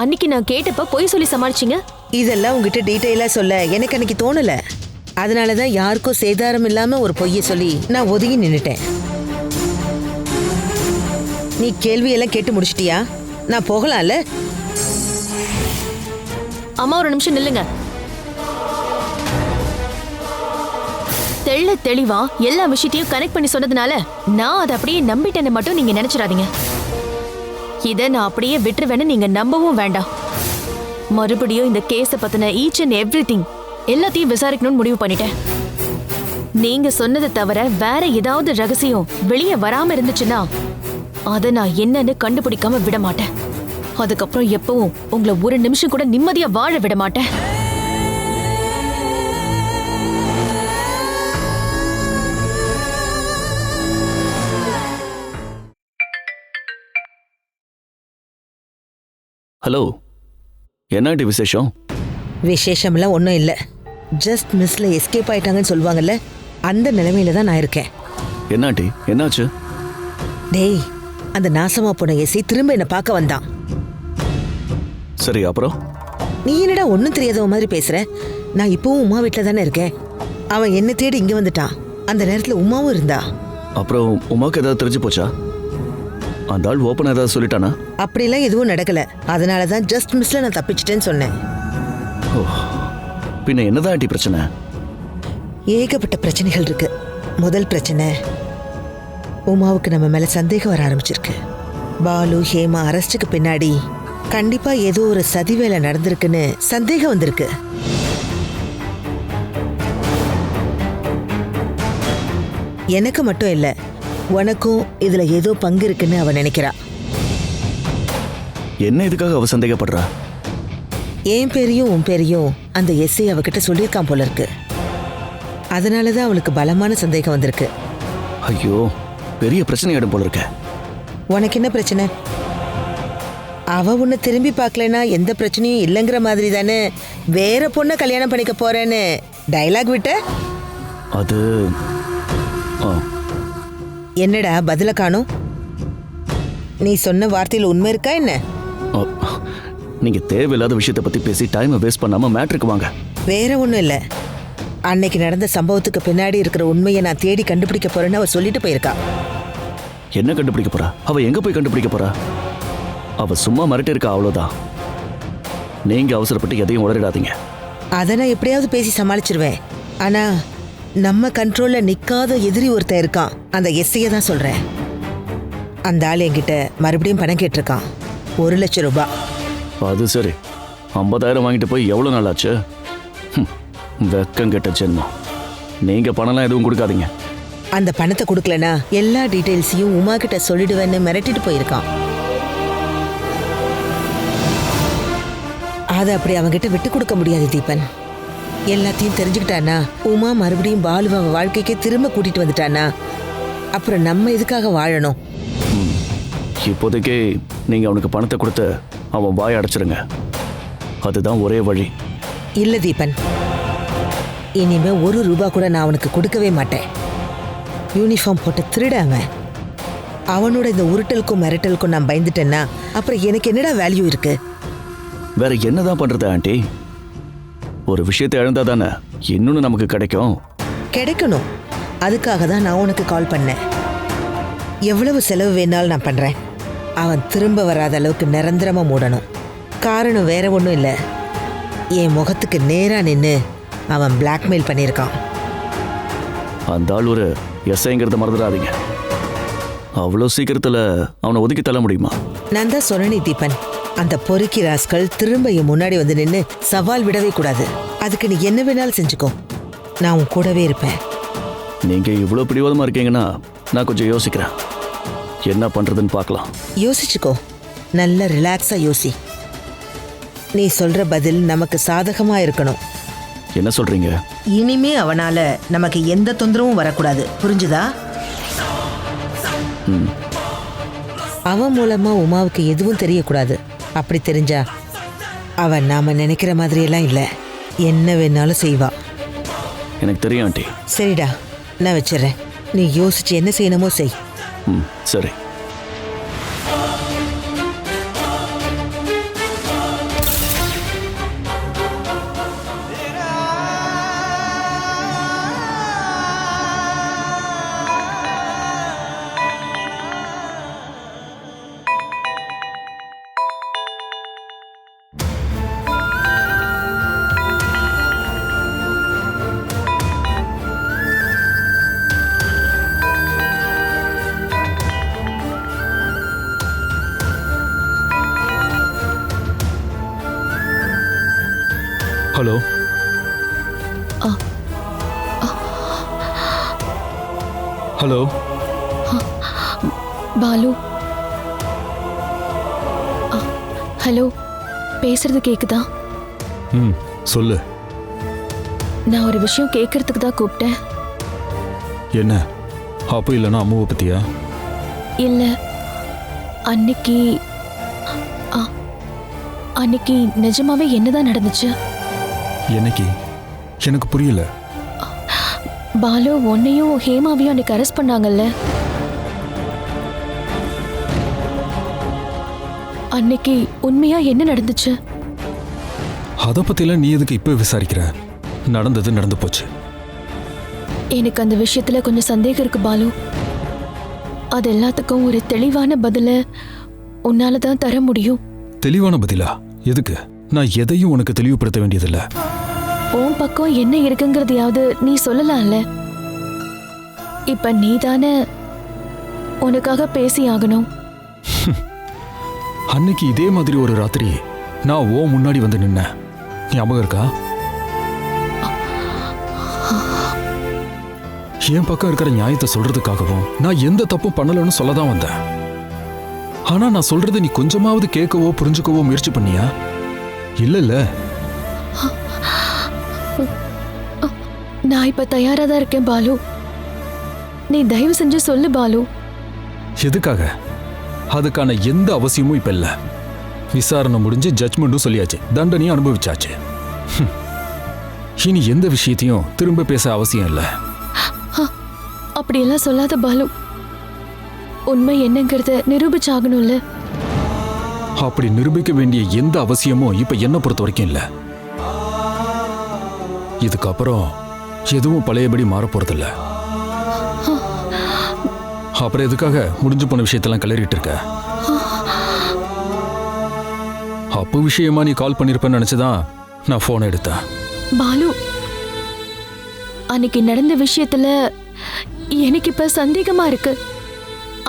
அன்னைக்கு நான் கேட்டப்ப பொய் சொல்லி சமாளிச்சீங்க? இதெல்லாம் உங்ககிட்ட டீட்டெயிலா சொல்ல எனக்கு அன்னைக்கு தோணல. அதனாலதான் யாருக்கும் சேதாரம் இல்லாம ஒரு பொய்யை சொல்லி நான் ஒதுங்கி நின்னுட்டேன். நீ கேள்வியெல்லாம் கேட்டு முடிச்சிட்டியா? நான் போகலாம்ல? அம்மா ஒரு நிமிஷம் நில்லுங்க. தெள்ள தெளிவா எல்லா விஷயத்தையும் கனெக்ட் பண்ணி சொன்னதுனால நான் அதை அப்படியே நம்பிட்டேன்னு மட்டும் நீங்க நினைச்சிடாதீங்க. இதை நான் அப்படியே விட்டுருவேன்னு நீங்க நம்பவும் வேண்டாம். மறுபடியும் இந்த கேஸை பத்தின ஈச் அண்ட் எவ்ரிதிங் எல்லாத்தையும் விசாரிக்கணும்னு முடிவு பண்ணிட்டேன். நீங்க சொன்னதை தவிர வேற ஏதாவது ரகசியம் வெளியே வராம இருந்துச்சுன்னா அதை நான் என்னன்னு கண்டுபிடிக்காம விட மாட்டேன். அதுக்கப்புறம் எப்பவும் உங்களை ஒரு நிமிஷம் கூட நிம்மதியா வாழ விட மாட்டேன். ஹலோ, என்னாண்டி விசேஷம்? விசேஷம்லாம் ஒன்றும் இல்லை. ஜஸ்ட் மிஸ்ல எஸ்கேப் ஆயிட்டாங்கன்னு சொல்லுவாங்கல்ல, அந்த நிலைமையில தான் நான் இருக்கேன். என்னாண்டி, என்னாச்சு? டேய், அந்த நாசமா போன எஸ்ஐ திரும்ப என்னை பார்க்க வந்தான். சரி, அப்புறம்? நீ என்னடா ஒன்றும் தெரியாதவ மாதிரி பேசுற? நான் இப்பவும் உமா வீட்டில் தானே இருக்கேன். அவன் என்ன தேடி இங்கே வந்துட்டான். அந்த நேரத்தில் உமாவும் இருந்தா. அப்புறம் உமாவுக்கு ஏதாவது தெரிஞ்சு போச்சா? அந்த ஆள் ஓப்பன் ஏதாவது சொல்லிட்டானா? அப்படிலாம் எதுவும் நடக்கல. அதனால தான் ஜஸ்ட் மிஸ்ல நான் தப்பிச்சிட்டேன்னு சொன்னேன். ஓ, பின்ன என்னதான் ஆண்டி பிரச்சனை? ஏகப்பட்ட பிரச்சனைகள் இருக்கு. முதல் பிரச்சனை, உமாவுக்கு நம்ம மேல சந்தேகம் வர ஆரம்பிச்சிருக்கு. பாலு ஹேமா அரெஸ்டுக்கு பின்னாடி கண்டிப்பா ஏதோ ஒரு சதி வேலை நடந்திருக்குன்னு சந்தேகம் வந்திருக்கு. எனக்கு மட்டும் இல்ல, உனக்கும் இதுல ஏதோ பங்கு இருக்குன்னு அவ நினைக்கிறா. என்ன இதுக்காக அவ சந்தேகப்படுறா? என் பேரையும் உன் பேரையும் அந்த எஸ்ஐ அவகிட்ட சொல்லியிருக்கான் போல இருக்கு. அதனாலதான் அவளுக்கு பலமான சந்தேகம் வந்திருக்கு. ஐயோ, பெரிய பிரச்சனை ஆயிடும் போல இருக்க. உனக்கு என்ன பிரச்சனை? அவ உன்னை திரும்பி பார்க்கலனா எந்த பிரச்சனையும் இல்லைங்கிற மாதிரி தானே வேற பொண்ணை கல்யாணம் பண்ணிக்க போறேன்னு டைலாக் விட்ட. அது என்னடா பதில காணோம்? நீ சொன்ன வார்த்தையில் உண்மை இருக்கா என்ன? நீங்க தேவையில்லாத விஷயத்தை பத்தி பேசி டைமை வேஸ்ட் பண்ணாம மேட்ருக்கு வாங்க. வேற ஒன்றும் இல்லை. அன்னைக்கு நடந்த சம்பவத்துக்கு பின்னாடி இருக்கிற உண்மையை நான் தேடி கண்டுபிடிக்க போறேன்னு அவ சொல்லிட்டு போயிருக்கா. என்ன கண்டுபிடிக்க போறா? அவ எங்க போய் கண்டுபிடிக்க போறா? அவ சும்மா மிரட்டி இருக்கா, அவ்வளவுதான். நீங்க அவசரப்பட்டு எதையும் உளறிடாதீங்க. அதை நான் எப்படியாவது பேசி சமாளிச்சிருவேன். ஆனா நம்ம கண்ட்ரோல்ல நிக்காத எதிரி ஒருத்தன் இருக்கான். அந்த எஸ்ஐயை தான் சொல்றேன். அந்த ஆள் என்கிட்ட மறுபடியும் பணம் கேட்டிருக்கான். 1 லட்சம் ரூபாய். அது சரி, 50,000 வாங்கிட்டு போய் எவ்வளவு நாள் ஆச்சு? வெக்கம் கெட்ட ஜென்மம். நீங்க பணம்லாம் எதுவும் கொடுக்காதீங்க. அந்த பணத்தை கொடுக்கலனா எல்லா டீடைல்ஸையும் உமா கிட்ட சொல்லிடுவேன்னு மிரட்டிட்டு போயிருக்கான். அதை அப்படி அவங்கிட்ட விட்டு கொடுக்க முடியாது தீபன். எல்லாத்தையும் தெரிஞ்சுக்கிட்டானா உமா மறுபடியும் பாலுவ வாழ்க்கைக்கே திரும்ப கூட்டிட்டு வந்துட்டானா அப்புறம் நம்ம எதுக்காக வாழணும்? இப்போதைக்கே நீங்க அவனுக்கு பணத்தை கொடுத்து அவன் வாயை அடைச்சிருங்க. அதுதான் ஒரே வழி. இல்ல தீபன், இனிமே 1 ரூபாய் கூட நான் அவனுக்கு கொடுக்கவே மாட்டேன். யூனிஃபார்ம் போட்டு திருட அவன். அவனோட இந்த உருட்டலுக்கும் மிரட்டலுக்கும் நான் பயந்துட்டேன்னா அப்புறம் எனக்கு என்னடா வேல்யூ இருக்கு? வேற என்னதான் பண்றது ஆண்டி? ஒரு விஷயத்தை இழந்தா தானே இன்னொன்னு நமக்கு கிடைக்கும். கிடைக்கணும். அதுக்காக தான் நான் உனக்கு கால் பண்ணேன். எவ்வளவு செலவு வேணாலும் நான் பண்றேன். அவன் திரும்ப வராத அளவுக்கு நிரந்தரமா மூடணும். காரணம் வேற ஒன்றும் இல்லை. என் முகத்துக்கு நேரா நின்று அவன் பிளாக்மெயில் பண்ணியிருக்கான். அந்த ஆள் ஒரு எஸ்ஐங்கிறத மறந்துடாதீங்க. அவ்வளோ சீக்கிரத்தில் அவனை ஒதுக்கி தள்ள முடியுமா? நான் தான் சொன்னேனே தீபன், அந்த பொறுக்கி ராஸ்கள் திரும்ப என் முன்னாடி வந்து நின்று சவால் விடவே கூடாது. அதுக்கு நீ என்ன வேணாலும் செஞ்சுக்கோ, நான் உன் கூடவே இருப்பேன். நீங்க இவ்வளோ பிடிவாதமா இருக்கீங்கன்னா நான் கொஞ்சம் யோசிக்கிறேன். என்ன பண்றதுன்னு பார்க்கலாம். யோசிச்சுக்கோ, நல்ல ரிலாக்ஸா யோசி. நீ சொல்ற பதில் நமக்கு சாதகமா இருக்கணும். என்ன சொல்றீங்க? இனிமே அவனால நமக்கு எந்த தொந்தரவும் வரக்கூடாது, புரிஞ்சுதா? அவன் மூலமா உமாவுக்கு எதுவும் தெரியக்கூடாது. அப்படி தெரிஞ்சா அவன் நாம நினைக்கிற மாதிரியெல்லாம் இல்லை, என்ன வேணாலும் செய்வா. எனக்கு தெரியும் ஆண்டி. சரிடா, நான் வச்சிடுறேன். நீ யோசிச்சு என்ன செய்யணுமோ செய். ம், சரி. ஹலோ. ஹலோ. பாலு. ஹலோ, பேசுறது கேக்குதா? ம், சொல்லு. நான் ஒரு விஷயம் கேட்கறதுக்கு தான் கூப்பிட்டேன். என்ன? அப்போ இல்லைன்னா அம்மாவை பத்தியா? இல்ல, அன்னைக்கு அன்னைக்கு நிஜமாவே என்னதான் நடந்துச்சு? என்னைக்கு? எனக்கு புரியல. பாலு, உன்னையும் ஹேமாவையும் அன்னைக்கு அரெஸ்ட் பண்ணாங்கல்ல? அன்னைக்கு உண்மையா என்ன நடந்துச்சு? அதை பத்திலாம் நீ எதுக்கு இப்போ விசாரிக்கிற? நடந்தது நடந்து போச்சு. எனக்கு அந்த விஷயத்துல கொஞ்சம் சந்தேகம் இருக்கு பாலு. அது எல்லாத்துக்கும் ஒரு தெளிவான பதில உன்னால தான் தர முடியும். தெளிவான பதிலா? எதுக்கு? நான் எதையும் உனக்கு தெளிவுபடுத்த வேண்டியதில்ல. உன் பக்கம் என்ன இருக்குங்கிறதையாவது நீ சொல்லலாம்ல. இப்ப நீ தானே உனக்காக பேசி ஆகணும். அன்னைக்கு இதே மாதிரி ஒரு ராத்திரி நான் முன்னாடி வந்து நின்ன ஞாபகம் இருக்கா? என் பக்கம் இருக்கிற நியாயத்தை சொல்றதுக்காகவும் நான் எந்த தப்பும் பண்ணலன்னு சொல்லதான் வந்தேன். ஆனா நான் சொல்றதை நீ கொஞ்சமாவது கேட்கவோ புரிஞ்சுக்கவோ முயற்சி பண்ணியா? இல்ல. நான் இப்ப தயாரா தான் இருக்கேன் பாலு. நீ தயவு செஞ்சு சொல்லு பாலு. எதுக்காக? அதுக்கான எந்த அவசியமும் இப்ப இல்ல. விசாரணை முடிஞ்சு ஜட்ஜ்மெண்ட்டும் சொல்லியாச்சு, தண்டனையும் அனுபவிச்சாச்சு. இனி எந்த விஷயத்தையும் திரும்ப பேச அவசியம் இல்லை. அப்படியெல்லாம் சொல்லாத பாலு. உண்மை என்னங்கிறத நிரூபிச்சாகணும்ல. அப்படி நிரூபிக்க வேண்டிய எந்த அவசியமும் இப்ப என்ன பொறுத்த வரைக்கும் இல்ல. இதுக்கப்புறம் எதுவும் பழையபடி மாற போறதில்ல. அப்புறம் எதுக்காக முடிஞ்சு போன விஷயத்தெல்லாம் கிளறிட்டு இருக்க? அப்போ விஷயமா நீ கால் பண்ணிருப்பேன்னு நினைச்சுதான் நான் போனை எடுத்தேன். பாலு, அன்னைக்கு நடந்த விஷயத்துல எனக்கு இப்ப சந்தேகமா இருக்கு.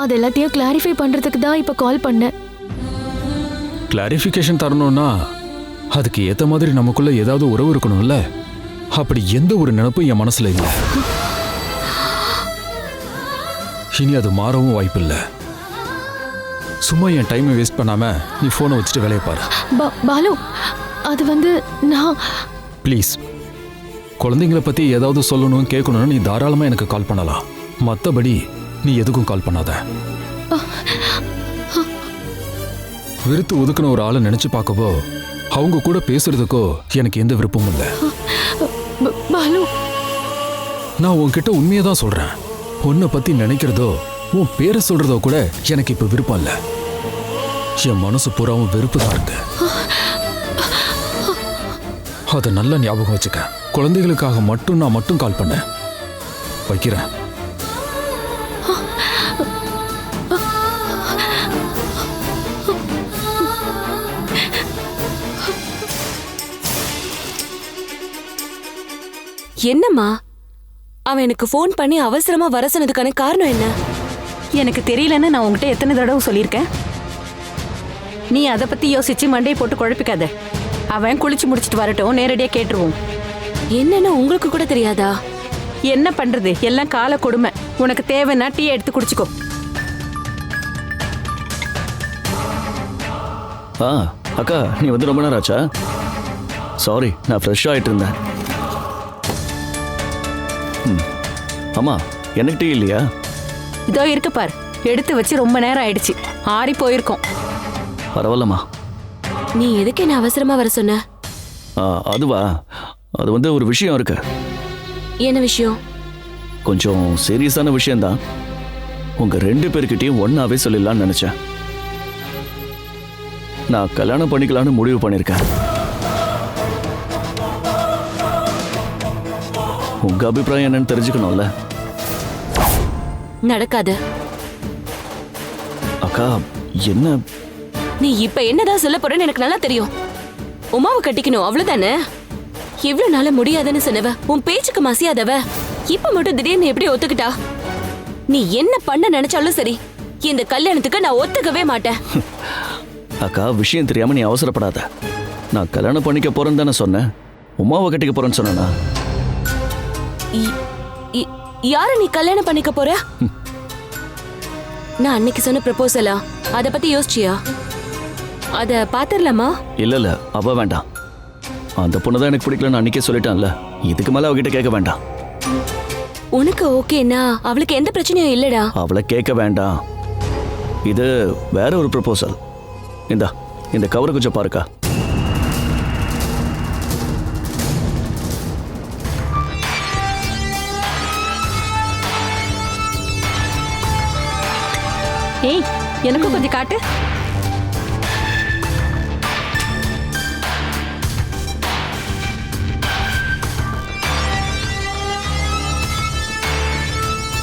அது எல்லாத்தையும் கிளாரிஃபை பண்றதுக்கு தான் இப்ப கால் பண்ணேன். கிளாரிஃபிகேஷன் தரணும்னா அதுக்கு ஏத்த மாதிரி நமக்குள்ள ஏதாவது உறவு இருக்கணும்ல. அப்படி எந்த ஒரு நினைப்பும் என் மனசுல இல்லை. இனி அது மாறவும் வாய்ப்பில்லை. சும்மா என் டைமை வேஸ்ட் பண்ணாம நீ போனை வச்சுட்டு வேலையை பாரு. பாலு, அது நான் ப்ளீஸ், குழந்தைங்கள பத்தி ஏதாவது சொல்லணும் கேட்கணும்னு நீ தாராளமா எனக்கு கால் பண்ணலாம். மற்றபடி நீ எதுக்கும் கால் பண்ணாத. வெறுத்து ஒதுக்குன ஒரு ஆளை நினைச்சு பார்க்கவோ அவங்க கூட பேசுறதுக்கோ எனக்கு எந்த விருப்பமும் இல்லை. பாலு, நான் உன்கிட்ட உண்மையை தான் சொல்றேன். உன்னை பத்தி நினைக்கிறதோ உன் பேரை சொல்றதோ கூட எனக்கு இப்ப விருப்பம் இல்லை. என் மனசு பூராவும் வெறுப்பு தான் இருக்கு. அதை நல்லா ஞாபகம் வச்சுக்க. குழந்தைகளுக்காக மட்டும் நான் மட்டும் கால் பண்ணேன். வைக்கிறேன். என்னம்மா, அவன் எனக்கு ஃபோன் பண்ணி அவசரமா வர சொன்னதுக்கான காரணம் என்ன? எனக்கு தெரியலன்னு நான் உங்ககிட்ட எத்தனை தடவை சொல்லியிருக்கேன். நீ அதை பத்தி யோசிச்சு மண்டையை போட்டு குழப்பிக்காத. அவன் குளிச்சு முடிச்சிட்டு வரட்டும், நேரடியா கேட்டுருவோம். என்னன்னு உங்களுக்கு கூட தெரியாதா? என்ன பண்றது, எல்லாம் கால கொடுமை. உனக்கு தேவைன்னா டீ எடுத்து குடிச்சுக்கோ. அக்கா, நீ வந்து ரொம்ப நேரம் ஆச்சா? சாரி, நான் ஃப்ரெஷ் ஆகிட்டு இருந்தேன். அம்மா, எனக்கு டீ இல்லையா? இதோ இருக்கு பார், எடுத்து வச்சு ரொம்ப நேரம் ஆயிடுச்சு, ஆறி போயிருக்கோம். பரவாயில்லம்மா. நீ எதுக்கு என்ன அவசரமா வர சொன்ன? அதுவா, அது ஒரு விஷயம் இருக்கு. என்ன விஷயம்? கொஞ்சம் சீரியஸான விஷயம்தான். உங்க 2 பேர்கிட்டயும் ஒன்னாவே சொல்லிடலாம்னு நினைச்சேன். நான் கல்யாணம் பண்ணிக்கலாம்னு முடிவு பண்ணிருக்கேன். உங்க அபிப்பிராயம் என்னன்னு தெரிஞ்சுக்கணும்ல. நடக்காது. அக்கா என்ன? நீ இப்ப என்னதான் சொல்ல போறேன்னு எனக்கு நல்லா தெரியும். உமாவை கட்டிக்கணும் அவ்வளவுதானே? இவ்வளவு நாள முடியாதுன்னு சொன்னவ, உன் பேச்சுக்கு மசியாதவ, இப்ப மட்டும் திடீர்னு எப்படி ஒத்துக்கிட்டா? நீ என்ன பண்ண நினைச்சாலும் சரி, இந்த கல்யாணத்துக்கு நான் ஒத்துக்கவே மாட்டேன். அக்கா, விஷயம் தெரியாம நீ அவசரப்படாத. நான் கல்யாணம் பண்ணிக்க போறேன்னு தானே சொன்னேன். உமாவை கட்டிக்க போறேன்னு சொன்னா? யார நீ கல்யாணம் பண்ணிக்க போற? நான் அன்னைக்கு சொன்ன ப்ரப்போசலா, அத பத்தி யோசிச்சியா? அத பாத்திரலாமா? இல்ல அவ வேண்டாம். அந்த பொண்ணு தான் எனக்கு பிடிக்கலன்னு அன்னைக்கே சொல்லிட்டான்ல. இதுக்கு மேல அவகிட்ட கேட்க வேண்டாம். உனக்கு ஓகேனா அவளுக்கு எந்த பிரச்சனையும் இல்லடா. அவளை கேட்க வேண்டாம். இது வேற ஒரு ப்ரப்போசல். இந்த கவரை கொஞ்சம் பாருக்கா. ஏய், எனக்கும் கொஞ்சம் காட்டு.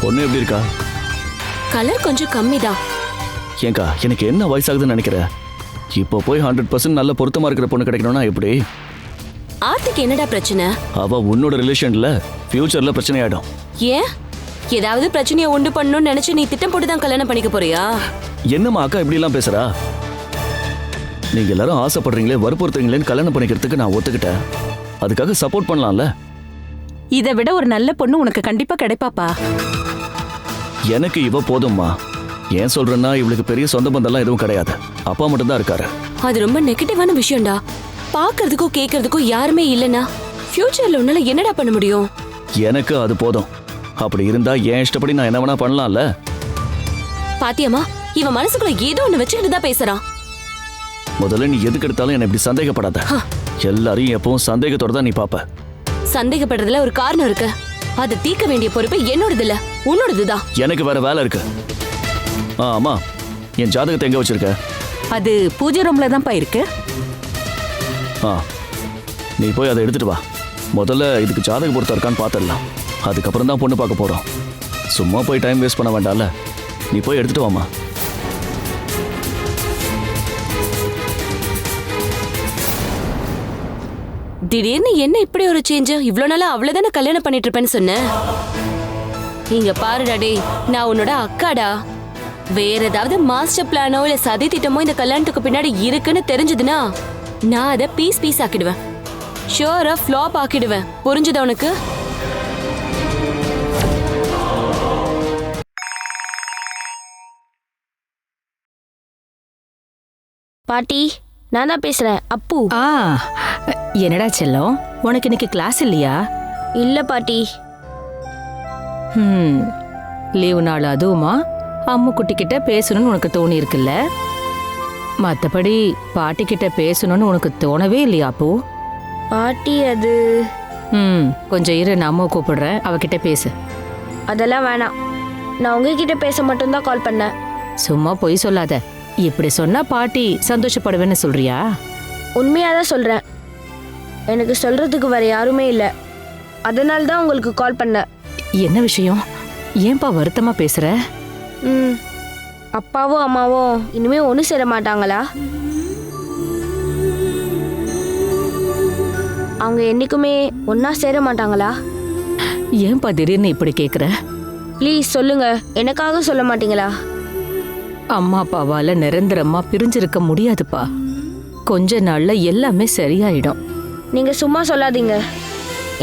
பொண்ணு எப்படி இருக்கா? கலர் கொஞ்சம் கம்மிதான். ஏங்கா, எனக்கு என்ன வயசாகுதுன்னு நினைக்கிற? இப்போ போய் 100% நல்ல பொருத்தமா இருக்கிற பொண்ணு கிடைக்கணும்னா எப்படி? ஆர்த்திக்கு என்னடா பிரச்சனை? அவ உன்னோட ரிலேஷன்ல ஃபியூச்சர்ல பிரச்சனை ஆயிடும். ஏன்? ஏதாவது பிரச்சனையை உண்டு பண்ணணும்னு நினைச்சு நீ திட்டம் போட்டு தான் கல்யாணம் பண்ணிக்க போறியா? என்னம்மா அக்கா இப்படி எல்லாம் பேசுறா? நீங்க எல்லாரும் ஆசைப்படுறீங்களே, வற்புறுத்துறீங்களேன்னு கல்யாணம் பண்ணிக்கிறதுக்கு நான் ஒத்துக்கிட்டேன். அதுக்காக சப்போர்ட் பண்ணலாம்ல. இதை விட ஒரு நல்ல பொண்ணு உனக்கு கண்டிப்பா கிடைப்பாப்பா. எனக்கு இவ போதும்மா. ஏன் சொல்றேன்னா, இவளுக்கு பெரிய சொந்த பந்தம்லாம் எதுவும் கிடையாது. அப்பா மட்டும்தான் இருக்காரு. அது ரொம்ப நெகட்டிவான விஷயம்டா. பாக்குறதுக்கும் கேட்கறதுக்கும் யாருமே இல்லனா ஃபியூச்சர்ல உன்னால என்னடா பண்ண முடியும்? எனக்கு அது போதும். அப்படி இருந்தா என் இஷ்டப்படி நான் என்ன வேணா பண்ணலாம்ல. பாத்தியம்மா, இவன் மனசுக்குள்ள ஏதோ ஒண்ணு வச்சுக்கிட்டு தான் பேசுறான். முதல்ல நீ எதுக்கு எடுத்தாலும் என்ன இப்படி சந்தேகப்படாத. எல்லாரையும் எப்பவும் சந்தேகத்தோட தான் நீ பாப்ப. சந்தேகப்படுறதுல ஒரு காரணம் இருக்கு. அதை தீர்க்க வேண்டிய பொறுப்பு என்னோடது இல்ல, உன்னோடதுதான். எனக்கு வேற வேலை இருக்கு. ஆமா, என் ஜாதகத்தை எங்க வச்சிருக்க? அது பூஜை ரூம்ல தான்ப்பா இருக்கு. நீ போய் அதை எடுத்துட்டு வா. முதல்ல இதுக்கு ஜாதக பொருத்தம் இருக்கான்னு பாத்துடலாம். அதுக்கப்புறம் தான் பொண்ணு பார்க்க போறோம். சும்மா போய் டைம் வேஸ்ட் பண்ண வேண்டாம்ல. நீ போய் எடுத்துட்டு வாமா. திடீர்னு என்ன இப்படி ஒரு சேஞ்ச்? இவ்வளவு நாளா அவ்வளவுதானே கல்யாணம் பண்ணிட்டு இருப்பேன்னு சொன்ன. இங்க பாருடா டே, நான் உன்னோட அக்காடா. வேற ஏதாவது மாஸ்டர் பிளானோ இல்ல சதி திட்டமோ இந்த கல்யாணத்துக்கு பின்னாடி இருக்குன்னு தெரிஞ்சதுன்னா நான் அதை பீஸ் ஆக்கிடுவேன். ஷோரா ஃப்ளாப் ஆக்கிடுவேன். புரிஞ்சுதா உனக்கு? பாட்டி, நான் தான் பேசுறேன். அப்பு. என்னடா செல்லம், உனக்கு இன்னைக்கு கிளாஸ் இல்லையா? இல்ல பாட்டி. லீவு நாள் அதுவுமா அம்மு குட்டி கிட்ட பேசணும்னு உனக்கு தோணி இருக்குல்ல? மற்றபடி பாட்டி கிட்ட பேசணும்னு உனக்கு தோணவே இல்லையா அப்போ? பாட்டி அது கொஞ்சம் இரு, நான் அம்மாவை கூப்பிடுறேன், அவகிட்ட பேசு. அதெல்லாம் வேணாம். நான் உங்ககிட்ட பேச மட்டும்தான் கால் பண்ணேன். சும்மா பொய் சொல்லாத. இப்படி சொன்னா பாட்டி சந்தோஷப்படுவேன்னு சொல்றியா? உண்மையாதான் சொல்றேன். எனக்கு சொல்றதுக்கு வேற யாருமே இல்லை. அதனால தான் உங்களுக்கு கால் பண்ணேன். என்ன விஷயம்? ஏன்பா வருத்தமா பேசுற? அப்பாவும் அம்மாவும் இனிமே ஒன்று சேர மாட்டாங்களா? அவங்க என்னைக்குமே ஒன்னா சேர மாட்டாங்களா? ஏன்பா திடீர்னு இப்படி கேக்குற? ப்ளீஸ் சொல்லுங்க, எனக்காக சொல்ல மாட்டீங்களா? அம்மா அப்பாவால நிரந்தரமா பிரிஞ்சிருக்க முடியாதுப்பா. கொஞ்ச நாள்ல எல்லாமே சரியாயிடும். நீங்க சும்மா சொல்லாதீங்க.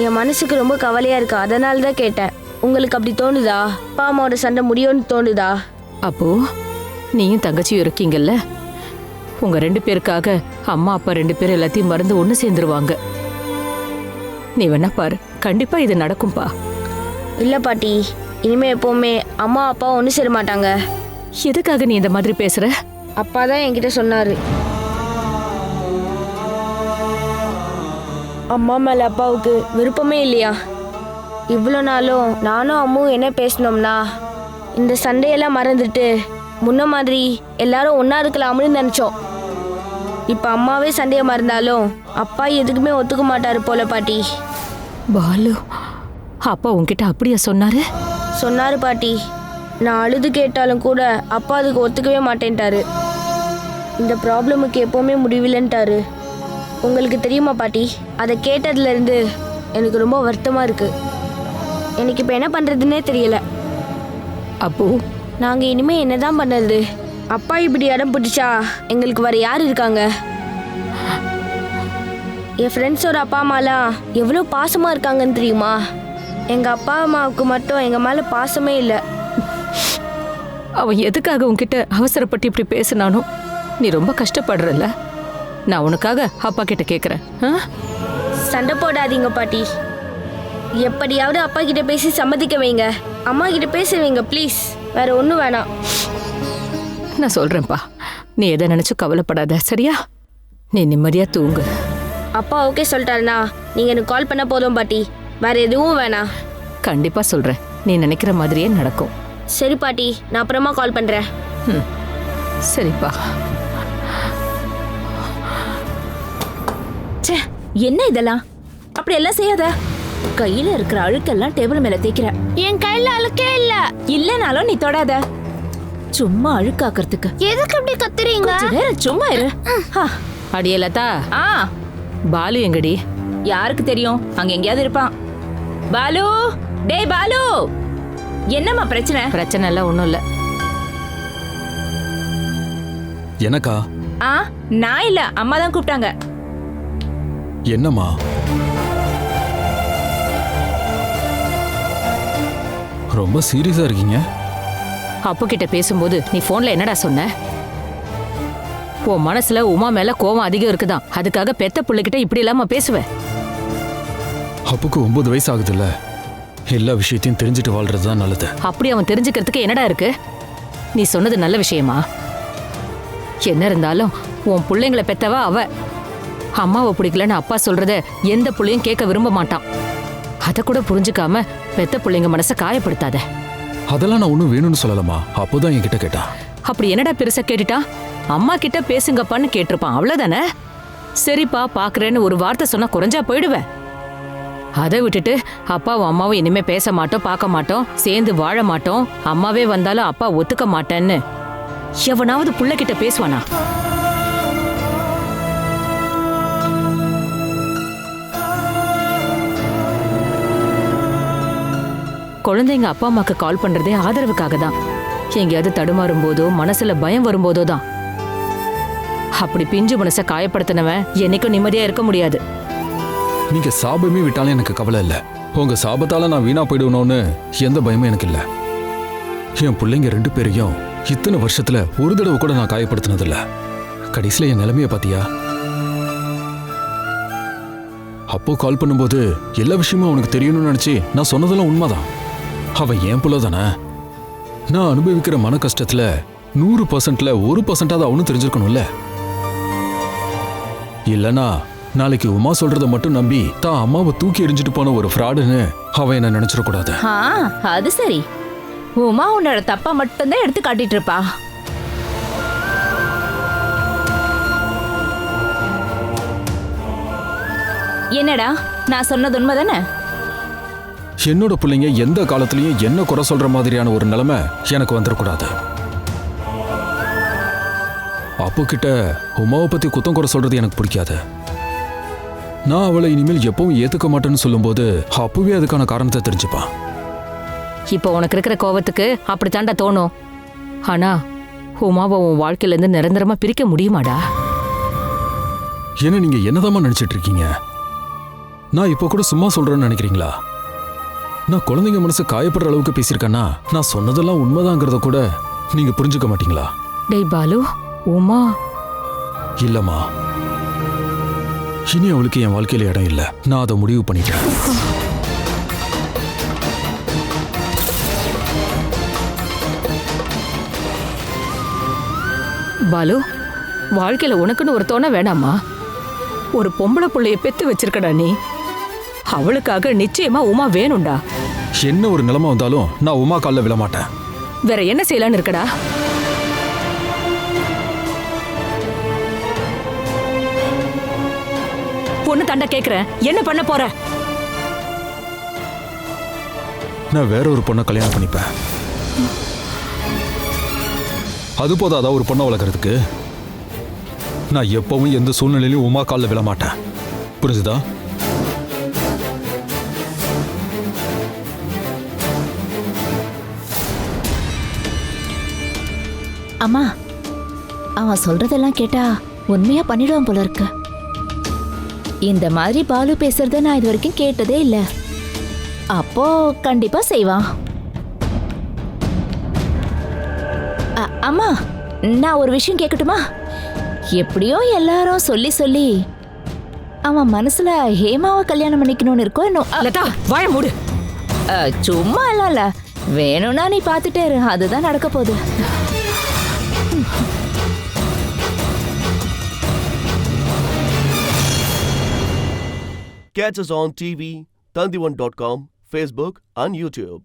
என் மனசுக்கு ரொம்ப கவலையா இருக்கு. அதனால தான் கேட்டேன். உங்களுக்கு அப்படி தோணுதா? அப்பா அம்மாவோட சண்டை முடியும்னு தோணுதா? அப்போ நீயும் தங்கச்சியும் இருக்கீங்கல்ல, உங்க 2 பேருக்காக அம்மா அப்பா 2 பேரும் எல்லாத்தையும் மறந்து ஒண்ணு சேர்ந்துருவாங்க. நீ வேணா பாரு, கண்டிப்பா இது நடக்கும்பா. இல்ல பாட்டி, இனிமே எப்பவுமே அம்மா அப்பா ஒன்று சேர மாட்டாங்க. எதுக்காக நீ இந்த மாதிரி பேசுற? அப்பா தான் என்கிட்ட சொன்னாரு. அம்மா மேல அப்பாவுக்கு விருப்பமே இல்லையா? இவ்வளோ நாளும் நானும் அம்மும் என்ன பேசினோம்னா இந்த சண்டையெல்லாம் மறந்துட்டு முன்ன மாதிரி எல்லாரும் ஒன்றா இருக்கலாம்னு நினச்சோம். இப்போ அம்மாவே சண்டையை மறந்தாலும் அப்பா எதுக்குமே ஒத்துக்க மாட்டாரு போல பாட்டி. பாலு அப்பா உன்கிட்ட அப்படியா சொன்னாரு? சொன்னாரு பாட்டி. நான் அழுது கேட்டாலும் கூட அப்பா அதுக்கு ஒத்துக்கவே மாட்டேன்ட்டாரு. இந்த ப்ராப்ளமுக்கு எப்போவுமே முடிவில்லைன்ட்டாரு. உங்களுக்கு தெரியுமா பாட்டி, அதை கேட்டதுலேருந்து எனக்கு ரொம்ப வருத்தமாக இருக்குது. எனக்கு இப்போ என்ன பண்ணுறதுன்னே தெரியல. அப்போ நாங்கள் இனிமேல் என்ன தான் பண்ணுறது? அப்பா இப்படி இடம் பிடிச்சா எங்களுக்கு வேறு யார் இருக்காங்க? என் ஃப்ரெண்ட்ஸோட அப்பா அம்மாலாம் எவ்வளோ பாசமாக இருக்காங்கன்னு தெரியுமா? எங்கள் அப்பா அம்மாவுக்கு மட்டும் எங்கள் மேலே பாசமே இல்லை. அவன் எதுக்காக உன்கிட்ட அவசரப்பட்டு இப்படி பேசினானோ? நீ ரொம்ப கஷ்டப்படுறல்ல. நான் உனக்காக அப்பா கிட்ட கேட்குறேன். சண்டை போடாதீங்க பாட்டி. எப்படியாவது அப்பா கிட்ட பேசி சம்மதிக்க வைங்க. அம்மா கிட்ட பேச வைங்க ப்ளீஸ். வேற ஒன்றும் வேணாம். நான் சொல்றேன்ப்பா, நீ எதை நினைச்சு கவலைப்படாத, சரியா? நீ நிம்மதியா தூங்கு. அப்பா ஓகே சொல்லிட்டாருனா நீங்க எனக்கு கால் பண்ண போதும் பாட்டி. வேற எதுவும் வேணாம். கண்டிப்பா சொல்றேன், நீ நினைக்கிற மாதிரியே நடக்கும். சரி பாட்டி, நான் அப்புறமா கால் பண்றேன். சரிப்பா. என்ன இதெல்லாம்? அப்படி எல்லாம் செய்யாத. கையில இருக்கிற அழுக்கெல்லாம் டேபிள் மேல தேய்க்கிற. என் கையில அழுக்கே இல்ல. இல்லனாலும் நீ தொடாத. சும்மா அழுக்காக்குறதுக்கு எதுக்கு அப்படி கத்துறீங்க? சும்மா இரு. அடியலதா, பாலு எங்கடி? யாருக்கு தெரியும்? அங்க எங்கேயாவது இருப்பான். பாலு, டேய் பாலு, என்னம்மா பிரச்சனை? பிரச்சனை எல்லாம் ஒண்ணும் இல்ல. எனக்கா? நான் இல்ல, அம்மா தான் கூப்பிட்டாங்க. என்னம்மா? ரொம்ப சீரியஸா இருக்கீங்க? அப்பா கிட்ட பேசும்போது நீ போன்ல என்னடா சொன்ன? உன் மனசுல உமா மேல கோவம் அதிகம் இருக்குதான், அதுக்காக பெத்த பிள்ளைகிட்ட இப்படி இல்லாம பேசுவேன்? அப்புக்கு 9 வயசு ஆகுதுல்ல, எல்லா விஷயத்தையும் தெரிஞ்சுட்டு வாழ்றதுதான் நல்லது. அப்படி அவன் தெரிஞ்சுக்கிறதுக்கு என்னடா இருக்கு? நீ சொன்னது நல்ல விஷயமா? என்ன இருந்தாலும் உன் பிள்ளைங்களை பெத்தவ அவ. அம்மாவை பிடிக்கலன்னு அப்பா சொல்றத எந்த பிள்ளையும் கேட்க விரும்ப மாட்டான். அதை கூட புரிஞ்சுக்காம பெத்த பிள்ளைங்க மனசை காயப்படுத்தாத. அதெல்லாம் நான் ஒன்றும் வேணும்னு சொல்லலாமா? அப்போதான் என்கிட்ட கேட்டான். அப்படி என்னடா பெருசா கேட்டுட்டான்? அம்மா கிட்ட பேசுங்கப்பான்னு கேட்டிருப்பான், அவ்வளவுதானே? சரிப்பா பாக்குறேன்னு ஒரு வார்த்தை சொன்னா குறைஞ்சா போயிடுவேன். அதை விட்டுட்டு அப்பாவும் அம்மாவும் இனிமே பேச மாட்டோம், பார்க்க மாட்டோம், சேர்ந்து வாழ மாட்டோம், அம்மாவே வந்தாலும் அப்பா ஒத்துக்க மாட்டேன்னு எவனாவது புள்ளகிட்ட பேசுவானா? குழந்தைங்க அப்பா அம்மாக்கு கால் பண்றதே ஆதரவுக்காக தான். எங்கேயாவது தடுமாறும் போதோ மனசுல பயம் வரும்போதோ தான். அப்படி பிஞ்சு மனசை காயப்படுத்தினவன் என்னைக்கும் நிம்மதியா இருக்க முடியாது. நீங்க சாபமே விட்டாலும் எனக்கு கவலை இல்லை. உங்க சாபத்தால நான் வீணா போயிடுவணும்னு எந்த பயமும் எனக்கு இல்லை. என் பிள்ளைங்க 2 பேரையும் இத்தனை வருஷத்துல ஒரு தடவை கூட நான் காயப்படுத்தினதில்ல. கடைசியில என் நிலைமைய பாத்தியா? அப்போ கால் பண்ணும்போது எல்லா விஷயமும் அவனுக்கு தெரியணும்னு நினைச்சு நான் சொன்னதெல்லாம் உண்மைதான். அவன் என் புள்ள தானே. நான் அனுபவிக்கிற மன கஷ்டத்துல 100%ல 1%ஆவது அவனும் தெரிஞ்சிருக்கணும்ல. இல்லனா நாளைக்கு உமா சொல்றத மட்டும் நம்பி தான் அம்மாவை தூக்கி எறிஞ்சிட்டு போன ஒரு ஃப்ராடுன்னு அவன் என்ன நினைச்சிடக்கூடாது. அது சரி, உமா உன்னோட தப்பா மட்டும்தான் எடுத்து காட்டிட்டு இருப்பா. என்னடா, நான் சொன்னது உண்மைதானே? என்னோட பிள்ளைங்க எந்த காலத்திலயும் என்ன குறை சொல்ற மாதிரியான ஒரு நிலைமை எனக்கு வந்துடக்கூடாது. அப்போ கிட்ட உமாவை பத்தி குத்தம் குறை சொல்றது எனக்கு பிடிக்காது. நான் அவளை இனிமேல் எப்பவும் ஏத்துக்க மாட்டேன்னு சொல்லும்போது அப்பவே அதுக்கான காரணத்தை தெரிஞ்சுப்பான். இப்போ உனக்கு இருக்கிற கோவத்துக்கு அப்படித்தாண்டா தோணும். ஆனா உமாவை உன் வாழ்க்கையில இருந்து நிரந்தரமா பிரிக்க முடியுமாடா? என்ன நீங்க என்னதாம்மா நினைச்சிட்டு இருக்கீங்க? நான் இப்போ கூட சும்மா சொல்றேன்னு நினைக்கிறீங்களா? நான் குழந்தைங்க மனசு காயப்படுற அளவுக்கு பேசியிருக்கேன்னா நான் சொன்னதெல்லாம் உண்மைதாங்கிறத கூட நீங்க புரிஞ்சுக்க மாட்டீங்களா? டேய் பாலு, உமா இல்லம்மா, இனி அவளுக்கு என் வாழ்க்கையில இடம் இல்லை. நான் அதை முடிவு பண்ணிட்டேன். பாலு, வாழ்க்கையில உனக்குன்னு ஒரு தோணை வேணாமா? ஒரு பொம்பளை புள்ளைய பெத்து வச்சிருக்கடா நீ. அவளுக்காக நிச்சயமா உமா வேணும்டா. என்ன ஒரு நிலைமை வந்தாலும் நான் உமா காலில் விழ மாட்டேன். வேற என்ன செய்யலான்னு இருக்கடா? பொண்ணு தண்டை கேக்குறேன், என்ன பண்ண போற? நான் வேற ஒரு பொண்ணை கல்யாணம் பண்ணிப்பேன். அது போதாதா ஒரு பொண்ணை வளர்க்கறதுக்கு? நான் எப்பவும் எந்த சூழ்நிலையிலும் உமா காலில் விழ மாட்டேன். புரிஞ்சுதா? அம்மா, அவன் சொல்றதெல்லாம் கேட்டா உண்மையா பண்ணிடுவான் போல இருக்கு. இந்த மாதிரி பாலு பேசுறத நான் இது வரைக்கும் கேட்டதே இல்ல. அப்போ கண்டிப்பா செய்வான். அம்மா, நான் ஒரு விஷயம் கேட்கட்டுமா? எப்படியோ எல்லாரும் சொல்லி சொல்லி அவன் மனசுல ஹேமாவை கல்யாணம் பண்ணிக்கணும்னு இருக்கோ இன்னும். லதா, வாய மூடு. சும்மா இல்ல, வேணும்னா நீ பாத்துட்டே இரு, அதுதான் நடக்க போகுது. Catch us on TV, Tandivan.com, Facebook and YouTube.